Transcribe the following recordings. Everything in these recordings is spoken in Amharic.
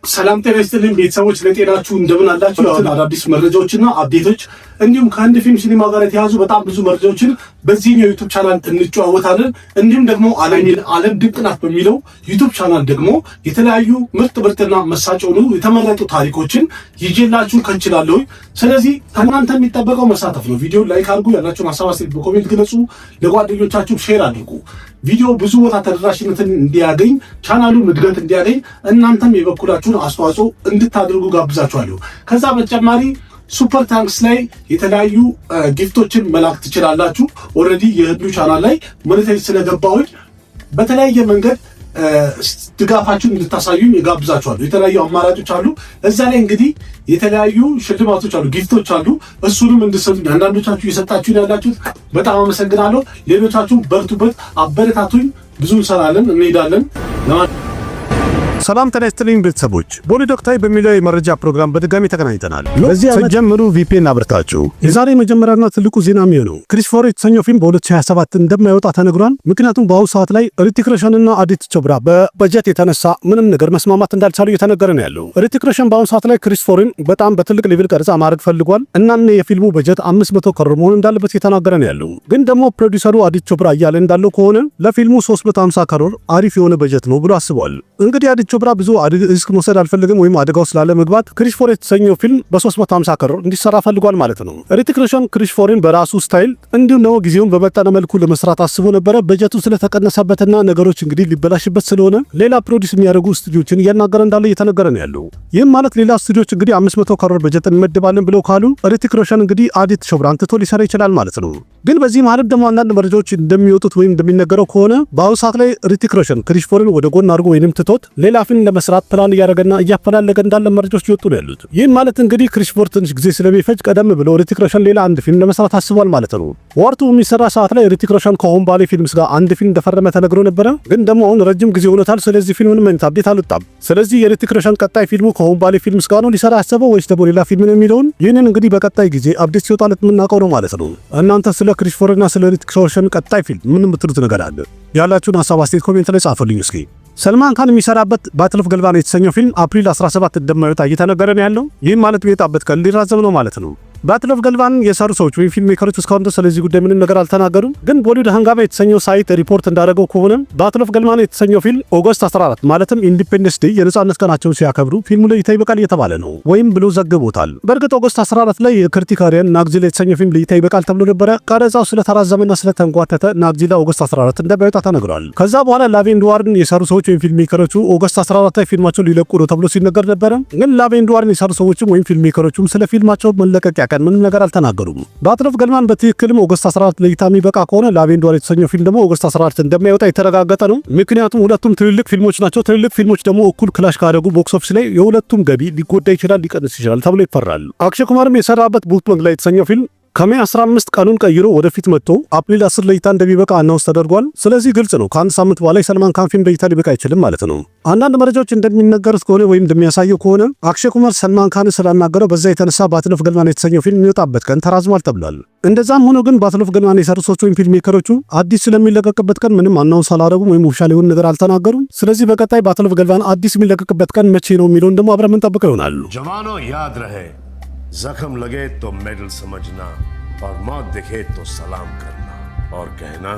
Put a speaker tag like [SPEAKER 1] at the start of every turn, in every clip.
[SPEAKER 1] ሰላም ጤና ይስጥልኝ ቤተሰቦች ለጤናችሁ እንደምን አላችሁ? አዳዲስ መረጃዎችና አፕዴቶች እንዲሁም ከአንድ ፊልም ሲኒማ ጋር የተያዙ በጣም ብዙ መረጃዎችን በዚህ የዩቲዩብ ቻናል እንጨዋወታለን። እንዲሁም ደግሞ ዓለም ድንቅ ናት በሚለው ዩቲዩብ ቻናል ደግሞ የተለያዩ ምርጥና መሳጭ ሆኑ የተመረጡ ታሪኮችን ይዤላችሁ ከችላለሁ። ስለዚህ ከእናንተ የሚጠበቀው መሳተፍ ነው። ቪዲዮ ላይክ አድርጉ፣ ያላችሁን ሐሳብ አስተያየት በኮሜንት ግለጹ፣ ለጓደኞቻችሁ ሼር አድርጉ። ቪዲዮ ብዙ ቦታ ተደራሽነትን እንዲያገኝ ቻናሉን እድገት እንዲያገኝ እናንተም የበኩላችሁን አስተዋጽኦ እንድታደርጉ ጋብዛችኋለሁ። ከዛ በተጨማሪ ሱፐር ታንክስ ላይ የተለያዩ ጊፍቶችን መላክ ትችላላችሁ። ኦልሬዲ የህዱ ቻናል ላይ ሞኔታይዝ ስለገባሁኝ በተለያየ መንገድ ድጋፋችሁን እንድታሳዩኝ ጋብዛችኋለሁ። የተለያዩ አማራጮች አሉ። እዛ ላይ እንግዲህ የተለያዩ ሽልማቶች አሉ፣ ጊፍቶች አሉ። እሱንም እንድትሰጡኝ አንዳንዶቻችሁ እየሰጣችሁኝ ያላችሁት በጣም አመሰግናለሁ። ሌሎቻችሁ በርቱበት፣ አበረታቱኝ። ብዙ እንሰራለን፣ እንሄዳለን።
[SPEAKER 2] ሰላም ጤና ይስጥልኝ ቤተሰቦች፣ ቦሊ ዶክተር በሚለው የመረጃ ፕሮግራም በድጋሚ ተገናኝተናል። በዚህ ዓመት ጀምሩ ቪፒኤን አብርታችሁ። የዛሬ መጀመሪያና ትልቁ ዜና የሚሆነው ክሪስ ፎር የተሰኘው ፊልም በ2027 እንደማይወጣ ተነግሯል። ምክንያቱም በአሁኑ ሰዓት ላይ ሪቲክ ሮሽንና አዲት ቾፕራ በበጀት የተነሳ ምንም ነገር መስማማት እንዳልቻሉ እየተነገረ ነው ያለው። ሪቲክ ሮሽን በአሁኑ ሰዓት ላይ ክሪስ ፎርን በጣም በትልቅ ሌቭል ቀረጻ ማድረግ ፈልጓል እና የፊልሙ በጀት 500 ከሮር መሆን እንዳለበት እየተናገረ ነው ያለው። ግን ደግሞ ፕሮዲውሰሩ አዲት ቾፕራ እያለ እንዳለው ከሆነ ለፊልሙ 350 ከሮር አሪፍ የሆነ በጀት ነው ብሎ አስቧል። እንግዲህ አዲት ቾፕራ ብዙ ሪስክ መውሰድ አልፈልግም ወይም አደጋው ስላለ መግባት ክሪስ ፎር የተሰኘው ፊልም በ350 ከሮር እንዲሰራ ፈልጓል ማለት ነው። ሪቲክ ሮሽን ክሪስ ፎርን በራሱ ስታይል እንዲሁም ደግሞ ጊዜውን በመጠነ መልኩ ለመስራት አስቦ ነበረ። በጀቱ ስለተቀነሰበትና ነገሮች እንግዲህ ሊበላሽበት ስለሆነ ሌላ ፕሮዲውስ የሚያደርጉ ስቱዲዮችን እያናገረ እንዳለ እየተነገረ ነው ያለው። ይህም ማለት ሌላ ስቱዲዮች እንግዲህ 500 ከሮር በጀት እንመድባለን ብለው ካሉ ሪቲክ ሮሽን እንግዲህ አዲት ቾፕራን ትቶ ሊሰራ ይችላል ማለት ነው። ግን በዚህ ማለት ደግሞ አንዳንድ መረጃዎች እንደሚወጡት ወይም እንደሚነገረው ከሆነ በአሁኑ ሰዓት ላይ ሪቲክ ሮሽን ክሪስ ፎርን ወደ ጎን አድርጎ ወይንም ትቶት ሌላ ፊልም ለመስራት ፕላን እያደረገና እያፈላለገ እንዳለ መረጃዎች ይወጡ ነው ያሉት። ይህም ማለት እንግዲህ ክሪስ ፎር ትንሽ ጊዜ ስለሚፈጅ ቀደም ብሎ ሪቲክ ሮሽን ሌላ አንድ ፊልም ለመስራት አስቧል ማለት ነው። ወርቱ የሚሰራ ሰዓት ላይ ሪቲክ ሮሽን ከሆም ባሌ ፊልምስ ጋር አንድ ፊልም እንደፈረመ ተነግሮ ነበረ። ግን ደግሞ አሁን ረጅም ጊዜ ሆኖታል። ስለዚህ ፊልሙን ምን አፕዴት አልወጣም። ስለዚህ የሪቲክ ሮሽን ቀጣይ ፊልሙ ከሆም ባሌ ፊልምስ ጋር ነው ሊሰራ ያሰበው ወይስ ደግሞ ሌላ ፊልም ነው የሚለውን ይህንን እንግዲህ በቀጣይ ጊዜ አፕዴት ሲወጣለት የምናውቀው ነው ማለት ነው። እናንተ ስለ ክሪስ ፎርና ስለ ሪቲክ ሮሽን ቀጣይ ፊልም ምን የምትሉት ነገር አለ? ያላችሁን ሐሳብ አስተያየት ኮሜንት ላይ ጻፉልኝ እስኪ። ሰልማን ካን የሚሰራበት ባትል ኦፍ ገልቫን የተሰኘው ፊልም አፕሪል 17 እንደማይወጣ እየተነገረ ነው ያለው። ይህም ማለት የሚወጣበት ቀን ሊራዘም ነው ማለት ነው። ባትል ኦፍ ገልቫን የሰሩ ሰዎች ወይም ፊልም ሜከሮች እስካሁን ድረስ ስለዚህ ጉዳይ ምንም ነገር አልተናገሩም። ግን ቦሊውድ ሃንጋማ የተሰኘው ሳይት ሪፖርት እንዳደረገው ከሆነ ባትል ኦፍ ገልቫን የተሰኘው ፊልም ኦገስት 14 ማለትም ኢንዲፔንደንስ ዴይ የነጻነት ቀናቸውን ሲያከብሩ ፊልሙ ላይ ይበቃል እየተባለ ነው ወይም ብሎ ዘግቦታል። በእርግጥ ኦገስት 14 ላይ የክሪቲካሪያን ናግዚላ የተሰኘው ፊልም ላይ ይበቃል ተብሎ ነበረ። ቀረጻው ስለተራዘመና ስለተንጓተተ ናግዚላ ኦገስት 14 እንደማይወጣ ተነግሯል። ከዛ በኋላ ላቬንድ ዋርን የሰሩ ሰዎች ወይም ፊልም ሜከሮቹ ኦገስት 14 ላይ ፊልማቸውን ሊለቁ ነው ተብሎ ሲነገር ነበረ። ግን ላቬንድ ዋርን የሰሩ ሰዎችም ወይም ፊልም ሜከሮቹም ስለ ፊልማቸው መለቀቂያ ቀን ምንም ነገር አልተናገሩም። ባትል ኦፍ ገልቫን በትክክልም ኦገስት 14 ለይታ የሚበቃ ከሆነ ላቬንድ ዋር የተሰኘው ፊልም ደግሞ ኦገስት 14 እንደማይወጣ የተረጋገጠ ነው። ምክንያቱም ሁለቱም ትልልቅ ፊልሞች ናቸው። ትልልቅ ፊልሞች ደግሞ እኩል ክላሽ ካደረጉ ቦክስ ኦፊስ ላይ የሁለቱም ገቢ ሊጎዳ ይችላል፣ ሊቀንስ ይችላል ተብሎ ይፈራል። አክሽን ኩማርም የሰራበት ቡትመንግ ላይ የተሰኘው ፊልም ከሜይ 15 ቀኑን ቀይሮ ወደፊት መጥቶ አፕሪል 10 ለይታ እንደሚበቃ አናውንስ ተደርጓል። ስለዚህ ግልጽ ነው ከአንድ ሳምንት በኋላ ሰልማን ካን ፊልም ለይታ ሊበቃ አይችልም ማለት ነው። አንዳንድ መረጃዎች እንደሚነገሩት ከሆነ ወይም እንደሚያሳየው ከሆነ አክሽን ኩማር ሰልማን ካን ስላናገረው በዛ የተነሳ ባትል ኦፍ ገልቫን የተሰኘው ፊልም የሚወጣበት ቀን ተራዝሟል ተብሏል። እንደዛም ሆኖ ግን ባትል ኦፍ ገልቫን የሰሩ ሰዎች ወይም ፊልም ሜከሮቹ አዲስ ስለሚለቀቅበት ቀን ምንም አናውንስ አላደረጉም ወይም ኦፊሻል የሆነ ነገር አልተናገሩም። ስለዚህ በቀጣይ ባትል ኦፍ ገልቫን አዲስ የሚለቀቅበት ቀን መቼ ነው የሚለውን ደግሞ አብረን የምንጠብቀው ይሆናል።
[SPEAKER 3] जवानों याद रहे जख्म लगे तो मेडल समझना और मौत दिखे तो सलाम करना और कहना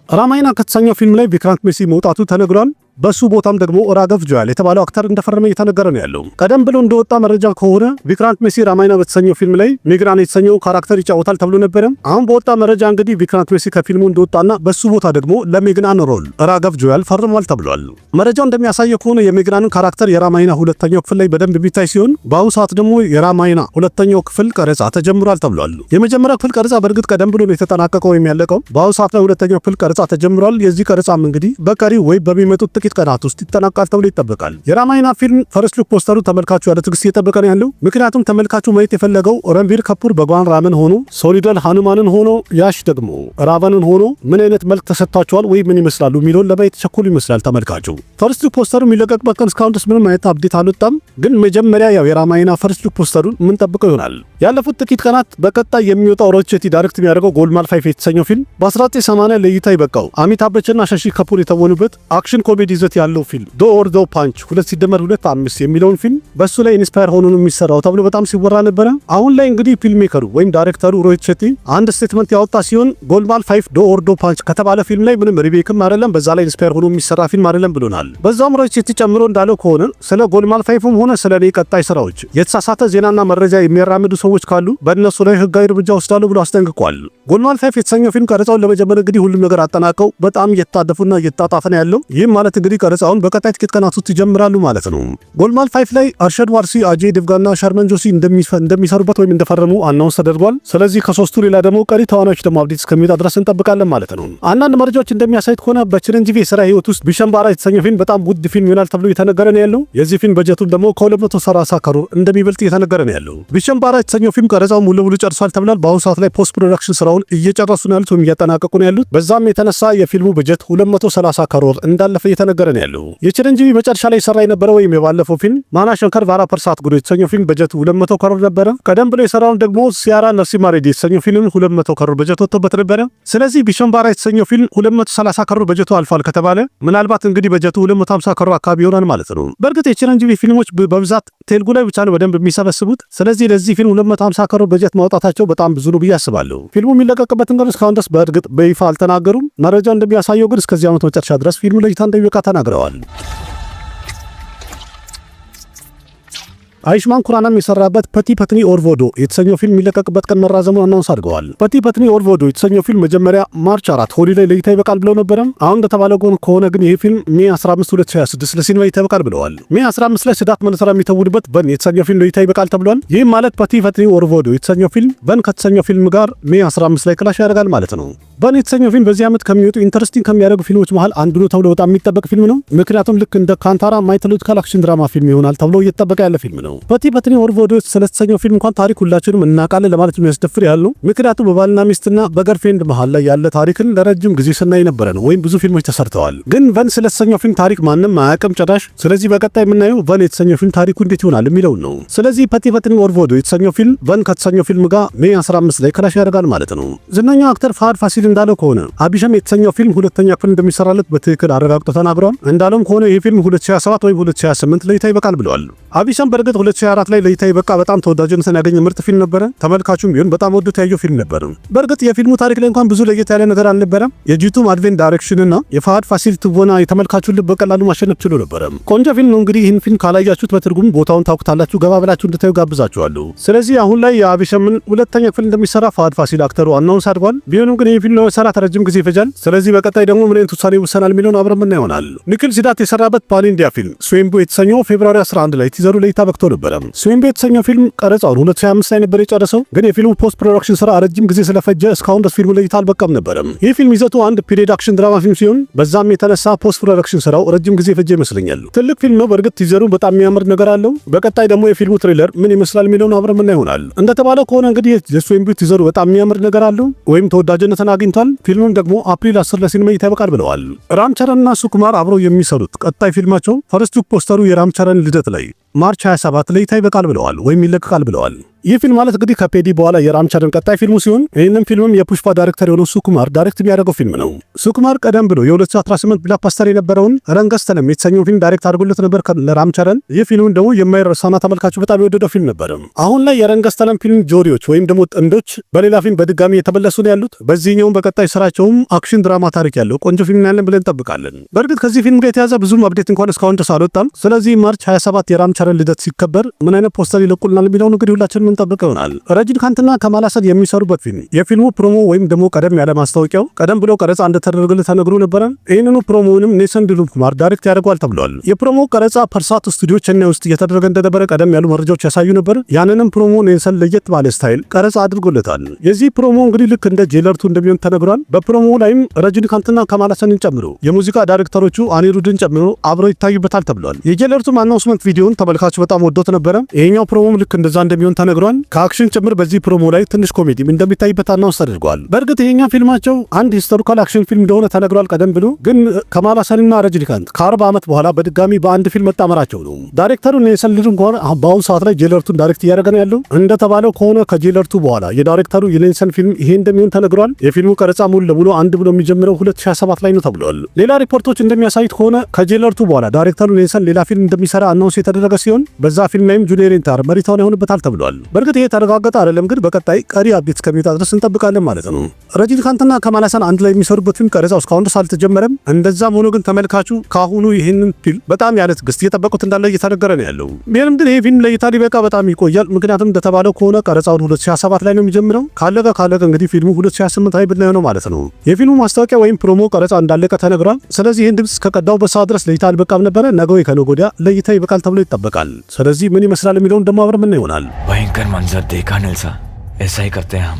[SPEAKER 2] ራማይና ከተሰኘው ፊልም ላይ ቪክራንት ሜሲ መውጣቱ ተነግሯል። በሱ ቦታም ደግሞ ራገፍ ጆያል የተባለው አክተር እንደፈረመ እየተነገረ ነው ያለው። ቀደም ብሎ እንደወጣ መረጃ ከሆነ ቪክራንት ሜሲ ራማይና በተሰኘው ፊልም ላይ ሚግራን የተሰኘው ካራክተር ይጫወታል ተብሎ ነበር። አሁን በወጣ መረጃ እንግዲህ ቪክራንት ሜሲ ከፊልሙ እንደወጣና በሱ ቦታ ደግሞ ለሚግራን ሮል ራገፍ ጆያል ፈርሟል ተብሏል። መረጃው እንደሚያሳየው ከሆነ የሚግራንን ካራክተር የራማይና ሁለተኛው ክፍል ላይ በደንብ ቢታይ ሲሆን በአሁኑ ሰዓት ደግሞ የራማይና ሁለተኛው ክፍል ቀረጻ ተጀምሯል ተብሏል። የመጀመሪያው ክፍል ቀረጻ በእርግጥ ቀደም ብሎ ነው የተጠናቀቀው ወይም ያለቀው። በአሁኑ ሰዓት ላይ ሁለተኛው ክፍል ቀረጻ ተጀምሯል። የዚህ ቀረጻም እንግዲህ በቀሪው ወይ በሚመጡት ጥቂት ቀናት ውስጥ ይጠናቀቃል ተብሎ ይጠበቃል። የራማይና ፊልም ፈርስት ሉክ ፖስተሩ ተመልካቹ ያለ ትግስት እየጠበቀ ነው ያለው። ምክንያቱም ተመልካቹ ማየት የፈለገው ረንቪር ከፑር በጓን ራመን ሆኖ ሶሊደል ሃኑማንን ሆኖ ያሽ ደግሞ ራቫንን ሆኖ ምን አይነት መልክ ተሰጥቷቸዋል ወይ ምን ይመስላሉ የሚለውን ለማየት ቸኩል ይመስላል ተመልካቹ። ፈርስት ሉክ ፖስተሩ የሚለቀቅበት ቀን እስካሁን ድረስ ምንም አይነት አፕዴት አልወጣም። ግን መጀመሪያ ያው የራማይና ፈርስት ሉክ ፖስተሩን ምን ጠብቀው ይሆናል። ያለፉት ጥቂት ቀናት በቀጣይ የሚወጣው ሮቼቲ ዳይሬክት የሚያደርገው ጎልማል 5 የተሰኘው ፊልም በ1980 ለእይታ ይበቃው አሚታብ በቸንና ሸሺ ከፑር የተወኑበት አክሽን ኮሜዲ ይዘት ያለው ፊልም ዶ ኦር ዶ ፓንች 2 ሲደመር 2 5 የሚለውን ፊልም በሱ ላይ ኢንስፓየር ሆኖ ነው የሚሰራው ተብሎ በጣም ሲወራ ነበረ። አሁን ላይ እንግዲህ ፊልም ሜከሩ ወይም ዳይሬክተሩ ሮሂት ሼቲ አንድ ስቴትመንት ያወጣ ሲሆን ጎልማል 5 ዶ ኦር ዶ ፓንች ከተባለ ፊልም ላይ ምንም ሪሜክም አይደለም፣ በዛ ላይ ኢንስፓየር ሆኖ የሚሰራ ፊልም አይደለም ብሎናል። በዛም ሮሂት ሼቲ ጨምሮ እንዳለው ከሆነ ስለ ጎልማል 5ም ሆነ ስለ ቀጣይ ስራዎች የተሳሳተ ዜናና መረጃ የሚያራምዱ ሰዎች ካሉ በእነሱ ላይ ህጋዊ እርምጃ ወስዳለሁ ብሎ አስጠንቅቋል። ጎልማል 5 የተሰኘው ፊልም ቀረጻውን ለመጀመር እንግዲህ ሁሉም ነገር አጠናቀው በጣም እየተጣደፉና እየተጣጣፈ ነው ያለው። ይህም ማለት እንግዲህ ቀረጻውን በቀጣይ ጥቂት ቀናት ውስጥ ይጀምራሉ ማለት ነው። ጎልማል 5 ላይ አርሸድ ዋርሲ፣ አጄይ ዴቭጋንና ሸርመን ጆሲ እንደሚሰሩበት ወይም እንደፈረሙ አናውንስ ተደርጓል። ስለዚህ ከሶስቱ ሌላ ደግሞ ቀሪ ተዋናዮች ደግሞ አብዴት እስከሚወጣ ድረስ እንጠብቃለን ማለት ነው። አንዳንድ መረጃዎች እንደሚያሳዩት ከሆነ በችረንጂቪ የሥራ ህይወት ውስጥ ቢሸምባራ የተሰኘው ፊልም በጣም ውድ ፊልም ይሆናል ተብሎ እየተነገረ ነው ያለው። የዚህ ፊልም በጀቱም ደግሞ ከ230 ክሮር እንደሚበልጥ እየተነገረ ነው ያለው። ቢሸምባራ የተሰኘው ፊልም ቀረጻውን ሙሉ ለሙሉ ጨርሷል ተብሏል። በአሁኑ ሰዓት ላይ ፖስት ፕሮዳክሽን ስራውን እየጨረሱ ነው ያሉት ወይም እያጠናቀቁ ነው ያሉት። በዛም የተነሳ የፊልሙ በጀት 230 ክሮር እንዳለፈ እየተነገረ ነው ያለው። የችረንጂቪ መጨረሻ ላይ ሰራ የነበረው ወይም የባለፈው ፊልም ማና ሸንከር ቫራ ፐርሳት ጉዶ የተሰኘው ፊልም በጀቱ 200 ክሮር ነበረ። ቀደም ብሎ የሰራውን ደግሞ ሲያራ ነርሲማ ሬዲ የተሰኘው ፊልም 200 ክሮር በጀት ወጥቶበት ነበረ። ስለዚህ ቢሸምባራ የተሰኘው ፊልም 230 ክሮር በጀቱ አልፏል ከተባለ ምናልባት እንግዲህ በጀቱ 250 ክሮር አካባቢ ይሆናል ማለት ነው። በእርግጥ የችረንጂቪ ፊልሞች በብዛት ቴልጉ ላይ ብቻ ነው በደንብ የሚሰበስቡት። ስለዚህ ለዚህ ፊልም 250 ክሮር በጀት ማውጣታቸው በጣም ብዙ ነው ብዬ አስባለሁ። ፊልሙ የሚለቀቅበትን ቀን እስካሁን ድረስ በእርግጥ በይፋ አልተናገሩም። መረጃ እንደሚያሳየው ግን እስከዚህ ዓመት መጨረሻ ድረስ ፊልሙ ለእይታ እንደሚበቃ ተናግረዋል። አይሽማን ኩራናም የሰራበት ፐቲ ፐትኒ ኦር ቮዶ የተሰኘው ፊልም የሚለቀቅበት ቀን መራዘሙን አናውንስ አድርገዋል። ፐቲ ፐትኒ ኦር ቮዶ የተሰኘው ፊልም መጀመሪያ ማርች 4 ሆሊዴይ ለእይታ ይበቃል ብለው ነበረ። አሁን እንደተባለው ከሆነ ግን ይህ ፊልም ሜይ 15 2026 ለሲኒማ እይታ ይበቃል ብለዋል። ሜይ 15 ላይ ሲዳርት መለሰራ የሚተውንበት በን የተሰኘው ፊልም ለእይታ ይበቃል ተብሏል። ይህም ማለት ፐቲ ፐትኒ ኦር ቮዶ የተሰኘው ፊልም በን ከተሰኘው ፊልም ጋር ሜይ 15 ላይ ክላሽ ያደርጋል ማለት ነው። በን የተሰኘው ፊልም በዚህ ዓመት ከሚወጡ ኢንተረስቲንግ ከሚያደርጉ ፊልሞች መሃል አንዱ ነው ተብሎ በጣም የሚጠበቅ ፊልም ነው። ምክንያቱም ልክ እንደ ካንታራ ማይቶሎጂካል አክሽን ድራማ ፊልም ይሆናል ተብሎ እየተጠበቀ ያለ ፊልም ነው። ፐቲ ፐትኒ ኦር ቮዶ ስለተሰኘው ፊልም እንኳን ታሪክ ሁላችንም እናውቃለን ለማለት የሚያስደፍር ያህል ነው። ምክንያቱም በባልና ሚስትና በገርፍሬንድ መሃል ላይ ያለ ታሪክን ለረጅም ጊዜ ስናይ ነበረ ነው ወይም ብዙ ፊልሞች ተሰርተዋል። ግን ቨን ስለተሰኘው ፊልም ታሪክ ማንም አያውቅም ጭራሽ። ስለዚህ በቀጣይ የምናየው ቨን የተሰኘው ፊልም ታሪኩ እንዴት ይሆናል የሚለው ነው። ስለዚህ ፐቲ ፐትኒ ኦር ቮዶ የተሰኘው ፊልም ቨን ከተሰኘው ፊልም ጋር ሜይ 15 ላይ ክላሽ ያደርጋል ማለት ነው። ዝነኛው አክተር ፋሃድ ፋሲል እንዳለው ከሆነ አቢሸም የተሰኘው ፊልም ሁለተኛ ክፍል እንደሚሰራለት በትክክል አረጋግጦ ተናግሯል። እንዳለውም ከሆነ ይህ ፊልም 2027 ወይም 2028 ለእይታ ይበቃል ብለዋል። አቢሸም በእርግጥ 2024 ላይ ለእይታ ይበቃ በጣም ተወዳጅነትን ያገኘ ምርጥ ፊልም ነበረ። ተመልካቹም ቢሆን በጣም ወዶት ያየው ፊልም ነበር። በእርግጥ የፊልሙ ታሪክ ላይ እንኳን ብዙ ለየት ያለ ነገር አልነበረም። የጂቱም አድቬንት ዳይሬክሽን እና የፋሃድ ፋሲል ትወና የተመልካቹን ልብ በቀላሉ ማሸነፍ ችሎ ነበር። ቆንጆ ፊልም ነው። እንግዲህ ይህን ፊልም ካላያችሁት በትርጉም ቦታውን ታውቁታላችሁ። ገባ ብላችሁ እንድታዩ ጋብዛችኋለሁ። ስለዚህ አሁን ላይ የአቢሸምን ሁለተኛ ክፍል እንደሚሰራ ፋሃድ ፋሲል አክተሩ አናውንስ አድርጓል። ቢሆንም ግን ይህ ፊልም ለመሰራት ረጅም ጊዜ ይፈጃል። ስለዚህ በቀጣይ ደግሞ ምን አይነት ውሳኔ ይወሰናል የሚለውን አብረን ምን ይሆናል። ኒክል ሲዳት የሰራበት ፓን ኢንዲያ ፊልም ስዌምቦ የተሰኘው ፌብሩዋሪ 11 ላይ ቲዘሩ ለእይታ በቅቶ ነበረ። ስዌምቦ የተሰኘው ፊልም ቀረጻውን 2025 ላይ ነበር የጨረሰው። ግን የፊልሙ ፖስት ፕሮዳክሽን ስራ ረጅም ጊዜ ስለፈጀ እስካሁን ድረስ ፊልሙ ለእይታ አልበቃም ነበረ። ይህ ፊልም ይዘቱ አንድ ፒሪየድ አክሽን ድራማ ፊልም ሲሆን በዛም የተነሳ ፖስት ፕሮዳክሽን ስራው ረጅም ጊዜ ፈጀ ይመስለኛል። ትልቅ ፊልም ነው። በእርግጥ ቲዘሩ በጣም የሚያምር ነገር አለው። በቀጣይ ደግሞ የፊልሙ ትሬለር ምን ይመስላል የሚለውን አብረን ምን ይሆናል። እንደተባለው ከሆነ እንግዲህ የስዌምቦ ቲዘሩ በጣም የሚያምር ነገር አለው ወይም ተወዳጅነትን አግኝቷል። ፊልሙም ደግሞ አፕሪል 10 ለሲኒማ እይታ ይበቃል ብለዋል። ራምቸረን እና ሱኩማር አብረው የሚሰሩት ቀጣይ ፊልማቸው ፈርስት ሉክ ፖስተሩ የራምቸረን ልደት ላይ ማርች 27 ለእይታ ይበቃል ብለዋል ወይም ይለቀቃል ብለዋል። ይህ ፊልም ማለት እንግዲህ ከፔዲ በኋላ የራምቸረን ቀጣይ ፊልሙ ሲሆን ይህንም ፊልምም የፑሽፓ ዳይሬክተር የሆነው ሱኩማር ዳይሬክት የሚያደርገው ፊልም ነው። ሱኩማር ቀደም ብሎ የ2018 ብላክባስተር የነበረውን ረንገስተለም የተሰኘው ፊልም ዳይሬክት አድርጎለት ነበር ለራምቸረን። ይህ ፊልም ደግሞ የማይረሳና ተመልካቹ በጣም የወደደው ፊልም ነበር። አሁን ላይ የረንገስተለም ፊልም ጆዲዎች ወይም ደግሞ ጥንዶች በሌላ ፊልም በድጋሚ የተመለሱ ነው ያሉት። በዚህኛውም በቀጣይ ስራቸውም አክሽን ድራማ ታሪክ ያለው ቆንጆ ፊልም ያለን ብለን እንጠብቃለን። በእርግጥ ከዚህ ፊልም ጋር የተያዘ ብዙም አፕዴት እንኳን እስካሁን ድረስ አልወጣም። ስለዚህ ማርች 27 የራምቸረን ልደት ሲከበር ምን አይነት ፖስተር ይለቁልናል የሚለውን እንግዲህ ሁላችንም እንጠብቀው ይሆናል። ረጅኒካንትና ከማል ሀሰን የሚሰሩበት ፊልም የፊልሙ ፕሮሞ ወይም ደግሞ ቀደም ያለ ማስታወቂያው ቀደም ብሎ ቀረጻ እንደተደረገለት ተነግሮ ነበረ። ይህንኑ ፕሮሞውንም ኔልሰን ዲሉኩማር ዳይሬክት ያደርገዋል ተብሏል። የፕሮሞ ቀረጻ ፐርሳት ስቱዲዮ ቼናይ ውስጥ እየተደረገ እንደነበረ ቀደም ያሉ መረጃዎች ያሳዩ ነበር። ያንንም ፕሮሞ ኔልሰን ለየት ባለ ስታይል ቀረጻ አድርጎለታል። የዚህ ፕሮሞ እንግዲህ ልክ እንደ ጄለርቱ እንደሚሆን ተነግሯል። በፕሮሞ ላይም ረጅኒካንትና ከማል ሀሰንን ጨምሮ የሙዚቃ ዳይሬክተሮቹ አኒሩድን ጨምሮ አብረው ይታዩበታል ተብሏል። የጄለርቱ አናውንስመንት ቪዲዮን ተመልካቹ በጣም ወዶት ነበረ። ይሄኛው ፕሮሞም ልክ እንደዛ እንደሚሆን ተነግሯል። ተነግሯል። ከአክሽን ጭምር በዚህ ፕሮሞ ላይ ትንሽ ኮሜዲም እንደሚታይበት አናውንስ ተደርጓል። በእርግጥ ይሄኛ ፊልማቸው አንድ ሂስቶሪካል አክሽን ፊልም እንደሆነ ተነግሯል ቀደም ብሎ። ግን ከማል ሐሰንና ረጅኒካንት ከ40 ዓመት በኋላ በድጋሚ በአንድ ፊልም መጣመራቸው ነው። ዳይሬክተሩ ኔልሰን ሊድ እንኳን በአሁኑ ሰዓት ላይ ጄለርቱን ዳይሬክት እያደረገ ነው ያለው። እንደተባለው ከሆነ ከጄለርቱ በኋላ የዳይሬክተሩ የኔልሰን ፊልም ይሄ እንደሚሆን ተነግሯል። የፊልሙ ቀረጻ ሙሉ ለሙሉ አንድ ብሎ የሚጀምረው 2027 ላይ ነው ተብሏል። ሌላ ሪፖርቶች እንደሚያሳዩት ከሆነ ከጄለርቱ በኋላ ዳይሬክተሩ ኔልሰን ሌላ ፊልም እንደሚሰራ አናውንስ የተደረገ ሲሆን በዛ ፊልም ላይም ጁኒየር ኢንታር መሪ ተዋናይ ይሆንበታል ተብሏል። በእርግጥ ይሄ ተረጋገጠ አይደለም፣ ግን በቀጣይ ቀሪ አፕዴት እስከሚወጣ ድረስ እንጠብቃለን ማለት ነው። ረጅኒካንትና ከማል ሐሰን አንድ ላይ የሚሰሩበት ፊልም ቀረጻው እስካሁን ድረስ አልተጀመረም። እንደዛም ሆኖ ግን ተመልካቹ ካሁኑ ይህንን ፊልም በጣም ያለ ትዕግስት እየጠበቁት እንዳለ እየተነገረ ነው ያለው። ቢሆንም ግን ይሄ ፊልም ለእይታ ሊበቃ በጣም ይቆያል። ምክንያቱም እንደተባለው ከሆነ ቀረጻውን 2027 ላይ ነው የሚጀምረው። ካለቀ እንግዲህ ፊልሙ 2028 ላይ ብናየው ነው ማለት ነው። የፊልሙ ማስታወቂያ ወይም ፕሮሞ ቀረጻ እንዳለቀ ተነግሯል። ስለዚህ ይህን ድምጽ ከቀዳው በሰዓት ድረስ ለእይታ አልበቃም ነበረ። ነገ ወይ ከነገ ወዲያ ለእይታ ይበቃል ተብሎ ይጠበቃል። ስለዚህ ምን ይመስላል የሚለውን ደግሞ አብረን ምን ይሆናል።
[SPEAKER 4] भयंकर मंजर देखा नेल्सा, ऐसा ही करते हैं हम।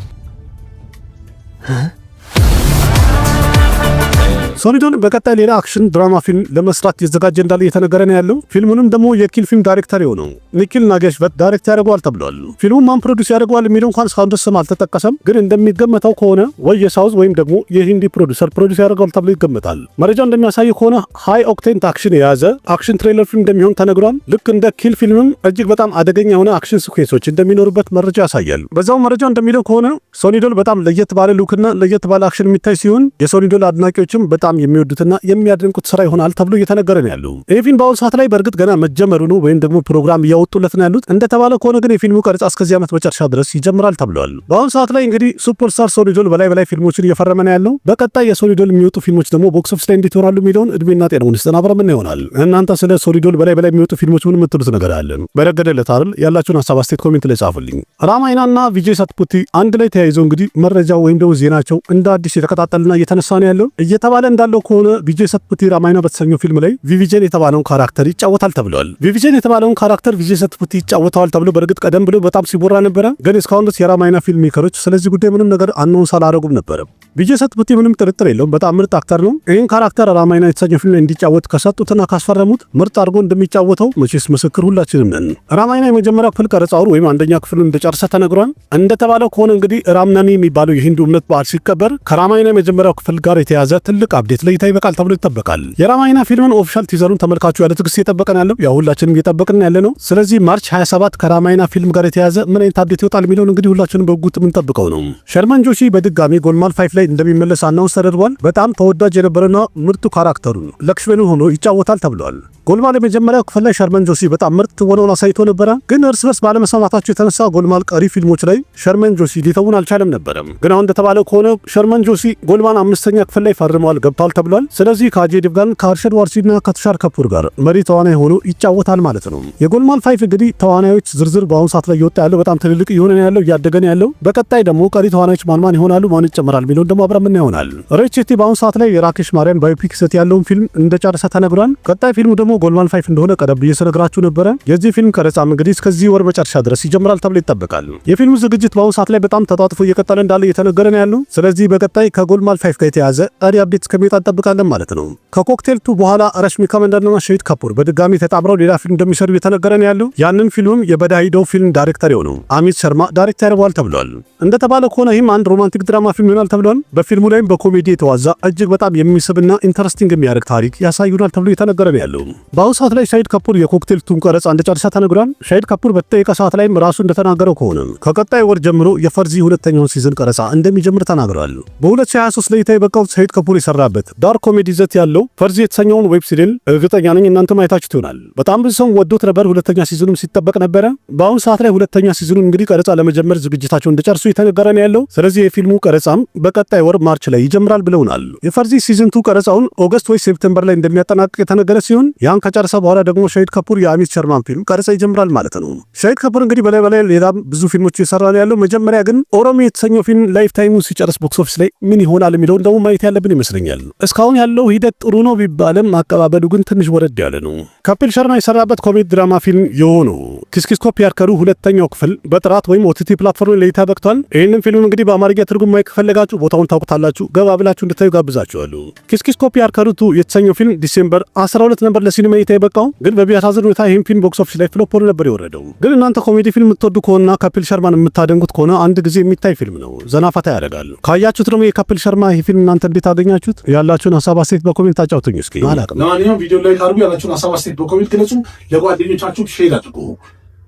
[SPEAKER 2] ሶሊዶን በቀጣይ ሌላ አክሽን ድራማ ፊልም ለመስራት የተዘጋጀ እንዳለ እየተነገረ ነው ያለው። ፊልሙንም ደግሞ የኪል ፊልም ዳይሬክተር የሆነው ኒኪል ናጌሽበት ዳይሬክት ያደርገዋል ተብሏል። ፊልሙን ማን ፕሮዲዩስ ያደርገዋል የሚለው እንኳን እስካሁን ድረስ ስም አልተጠቀሰም። ግን እንደሚገመተው ከሆነ ወይ የሳውዝ ወይም ደግሞ የሂንዲ ፕሮዲዩሰር ፕሮዲዩስ ያደርገዋል ተብሎ ይገመታል። መረጃው እንደሚያሳይ ከሆነ ሃይ ኦክቴን አክሽን የያዘ አክሽን ትሬለር ፊልም እንደሚሆን ተነግሯል። ልክ እንደ ኪል ፊልምም እጅግ በጣም አደገኛ የሆነ አክሽን ሲኩዌንሶች እንደሚኖሩበት መረጃ ያሳያል። በዛው መረጃው እንደሚለው ከሆነ ሶሊዶን በጣም ለየት ባለ ሉክና ለየት ባለ አክሽን የሚታይ ሲሆን የሶሊዶን አድናቂዎችም በጣም የሚወዱትና የሚያደንቁት ስራ ይሆናል ተብሎ እየተነገረ ነው ያለው። ይህ ፊልም በአሁኑ ሰዓት ላይ በእርግጥ ገና መጀመሩ ነው ወይም ደግሞ ፕሮግራም እያወጡለት ነው ያሉት። እንደተባለ ከሆነ ግን የፊልሙ ቀረጻ እስከዚህ ዓመት መጨረሻ ድረስ ይጀምራል ተብሏል። በአሁኑ ሰዓት ላይ እንግዲህ ሱፐርስታር ሶሊዶን በላይ ፊልሞችን እየፈረመ ነው ያለው። በቀጣይ የሶሊዶን የሚወጡ ፊልሞች ደግሞ ቦክስ ኦፊስ ላይ እንዴት ይሆናሉ የሚለውን እድሜና ጤናውን ውስጥ አብረን ይሆናል። እናንተ ስለ ሶሊዶን በላይ የሚወጡ ፊልሞች ምን የምትሉት ነገር አለ? በረገደለት አይደል? ያላችሁን ሀሳብ አስተያየት ኮሜንት ላይ ጻፉልኝ። ራማይናና ቪጄ ሰትፑቲ አንድ ላይ ተያይዘው እንግዲህ መረጃው ወይም ደግሞ ዜናቸው እንደ አዲስ የተቀጣጠልና እየተነሳ ነው ያለው። እየተባለ እንዳለው ከሆነ ቪጄ ሰትፑቲ ራማይና በተሰኘው ፊልም ላይ ቪቪጀን የተባለውን ካራክተር ይጫወታል ተብሏል። ቪቪጀን የተባለውን ካራክተር ቪጄ ሰትፑቲ ይጫወታል ተብሎ በእርግጥ ቀደም ብሎ በጣም ሲቦራ ነበረ። ግን እስካሁን ድረስ የራማይና ፊልም ሜከሮች ስለዚህ ጉዳይ ምንም ነገር አናውንስ አላደረጉም ነበር። ቪጄ ሰትፑቲ ምንም ጥርጥር የለውም በጣም ምርጥ አክተር ነው። ይህን ካራክተር ራማይና የተሰኘው ፊልም ላይ እንዲጫወት ከሰጡትና ካስፈረሙት ምርጥ አድርጎ እንደሚጫወተው መቼስ ምስክር ሁላችንም ነን። ራማይና የመጀመሪያው ክፍል ቀረጻውን ወይም አንደኛ ክፍሉን እንደጨረሰ ተነግሯል። እንደተባለው ከሆነ እንግዲህ ራምናሚ የሚባለው የሂንዱ እምነት በዓል ሲከበር ከራማይና የመጀመሪያው ክፍል ጋር የተያዘ ትልቅ አፕዴት ለእይታ ይበቃል ተብሎ ይጠበቃል። የራማይና ፊልምን ኦፊሻል ቲዘሩን ተመልካቹ ያለ ትዕግስት እየጠበቀን ያለው ያው ሁላችንም እየጠበቅን ያለ ነው። ስለዚህ ማርች 27 ከራማይና ፊልም ጋር የተያዘ ምን አይነት አፕዴት ይወጣል የሚለውን እንግዲህ ሁላችንም በጉጉት የምንጠብቀው ነው። ሸርመን ጆሺ በድጋሚ ጎልማል 5 ላይ እንደሚመለስ አናውንስ ተደርጓል። በጣም ተወዳጅ የነበረና ምርጡ ካራክተሩን ለክሽመኑ ሆኖ ይጫወታል ተብሏል። ጎልማል የመጀመሪያው ክፍል ላይ ሸርመን ጆሺ በጣም ምርጥ ሆኖ አሳይቶ ነበረ። ግን እርስ በርስ ባለመስማማታቸው የተነሳ ጎልማል ቀሪ ፊልሞች ላይ ሸርመን ጆሺ ሊተውን አልቻለም ነበረ። ግን አሁን እንደተባለው ከሆነ ሸርመን ጆሺ ጎልማል 5ኛ ክፍል ላይ ፈርመዋል ገብቷል ተብሏል። ስለዚህ ከአጄ ዴቭጋን ከአርሸድ ዋርሲና ከቱሻር ከፑር ጋር መሪ ተዋናይ ሆኖ ይጫወታል ማለት ነው። የጎልማል 5 እንግዲህ ተዋናዮች ዝርዝር በአሁኑ ሰዓት ላይ እየወጣ ያለው በጣም ትልልቅ እየሆነ ያለው እያደገ ነው ያለው። በቀጣይ ደግሞ ቀሪ ተዋናዮች ማን ይሆናሉ ማን ይጨመራል የሚለውን ደግሞ አብረን ምን ይሆናል። ሬቼቲ በአሁኑ ሰዓት ላይ የራኬሽ ማሪያን ባዮፒክ ሰት ያለውን ፊልም እንደጨረሰ ተነግሯል። ቀጣይ ፊልሙ ደግሞ ጎልማል 5 እንደሆነ ቀደም ብዬ ስነግራችሁ ነበረ። የዚህ ፊልም ቀረጻም እንግዲህ እስከዚህ ወር መጨረሻ ድረስ ይጀምራል ተብሎ ይጠበቃል። የፊልሙ ዝግጅት በአሁኑ ሰዓት ላይ በጣም ተጣጥፎ እየቀጠለ እንዳለ እየተነገረ ነው ያለው። ስለዚህ በቀጣይ ከጎልማል 5 ጋር የተያዘ ቀሪ አፕዴት እስከሚወጣ እንጠብቃለን ማለት ነው። ከኮክቴል 2 በኋላ ረሽሚካ መንዳና ሻሂድ ካፑር በድጋሚ ተጣምረው ሌላ ፊልም እንደሚሰሩ እየተነገረ ነው ያለው። ያንን ፊልምም የበዳሂዶ ፊልም ዳይሬክተር የሆነው አሚት ሸርማ ዳይሬክት ያደርገዋል ተብሏል። እንደተባለው ከሆነ ይህም አንድ ሮማንቲክ ድራማ ፊልም ይሆናል ተብሏል። በፊልሙ ላይም በኮሜዲ የተዋዛ እጅግ በጣም የሚስብና ኢንተረስቲንግ የሚያደርግ ታሪክ ያሳዩናል ተብሎ እየተነገረ ነው ያለው። በአሁኑ ሰዓት ላይ ሻሂድ ካፑር የኮክቴል 2 ቀረጻ እንደጨረሰ ተነግሯል። ሻሂድ ካፑር በተጠየቀ ሰዓት ላይም ራሱ እንደተናገረው ከሆነ ከቀጣይ ወር ጀምሮ የፈርዚ ሁለተኛውን ሲዝን ቀረጻ እንደሚጀምር ተናግሯል። በ2023 ላይ የበቃው ሻሂድ ካፑር የሰራበት ዳርክ ኮሜዲ ይዘት ያለው ፈርዚ የተሰኘውን ዌብ ሲሪል እርግጠኛ ነኝ እናንተ ማየታችሁት ይሆናል። በጣም ብዙ ሰው ወዶት ነበር። ሁለተኛ ሲዝኑም ሲጠበቅ ነበረ። በአሁኑ ሰዓት ላይ ሁለተኛ ሲዝኑን እንግዲህ ቀረጻ ለመጀመር ዝግጅታቸው እንደጨርሱ የተነገረ ነው ያለው። ስለዚህ የፊልሙ ቀረጻም በቀጣይ ወር ማርች ላይ ይጀምራል ብለውናል። የፈርዚ ሲዝን 2 ቀረጻውን ኦገስት ወይ ሴፕቴምበር ላይ እንደሚያጠናቅቅ የተነገረ ሲሆን ያን ከጨረሰ በኋላ ደግሞ ሻሂድ ካፑር የአሚት ሸርማን ፊልም ቀረጻ ይጀምራል ማለት ነው። ሻሂድ ካፑር እንግዲህ በላይ ሌላም ብዙ ፊልሞች እየሰራ ነው ያለው። መጀመሪያ ግን ኦሮሚ የተሰኘው ፊልም ላይፍ ታይሙ ሲጨርስ ቦክስ ኦፊስ ላይ ምን ይሆናል የሚለውን ደግሞ ማየት ያለብን ይመስለኛል። እስካሁን ያለው ሂደት ጥሩ ነው ቢባልም አቀባበሉ ግን ትንሽ ወረድ ያለ ነው። ካፒል ሸርማ የሰራበት ኮሜዲ ድራማ ፊልም የሆነው ኪስ ኮፒ ያርከሩ ሁለተኛው ክፍል በጥራት ወይም ኦቲቲ ፕላትፎርም ላይ ተበቅቷል። ይህንን ፊልም እንግዲህ በአማርኛ ትርጉም ማየት ከፈለጋችሁ ቦታውን ታውቁታላችሁ፣ ገባ ብላችሁ እንድታዩ ጋብዛችኋለሁ። ኪስ ኮፒ ያርከሩ የተሰኘው ፊልም ዲሴምበር 12 ነበር ለሲኒማ እይታ የበቃው። ግን በሚያሳዝን ሁኔታ ይህን ፊልም ቦክስ ኦፊስ ላይ ፍሎፕ ሆኖ ነበር የወረደው። ግን እናንተ ኮሜዲ ፊልም የምትወዱ ከሆነና ካፒል ሸርማን የምታደንቁት ከሆነ አንድ ጊዜ የሚታይ ፊልም ነው፣ ዘናፋታ ያደርጋል። ካያችሁት ደግሞ የካፒል ሸርማ ይህ ፊልም እናንተ እንዴት አገኛችሁት? ያላችሁን ሀሳብ አስተያየት በኮሜንት አጫውቱኝ እስኪ።
[SPEAKER 1] ለማንኛውም ቪዲዮ ላይ ካርቡ ያላችሁን ሀሳብ አስተያየት በኮሜንት ግለጹ፣ ለጓደኞቻችሁ ሼር አድርጉ።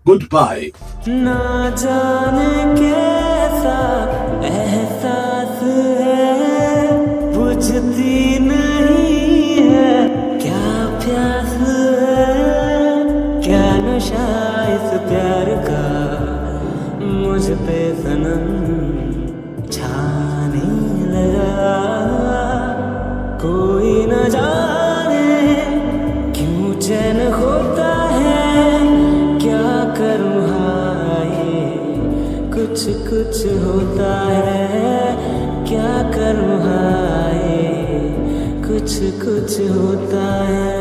[SPEAKER 1] Goodbye. ना जाने कैसा एहसास है बुझती नहीं है क्या प्यास है क्या नशा इस प्यार का मुझ पे सनम छाने लगा कोई न जाने क्यों चैन होता कुछ होता है क्या करूँ हाय कुछ होता है।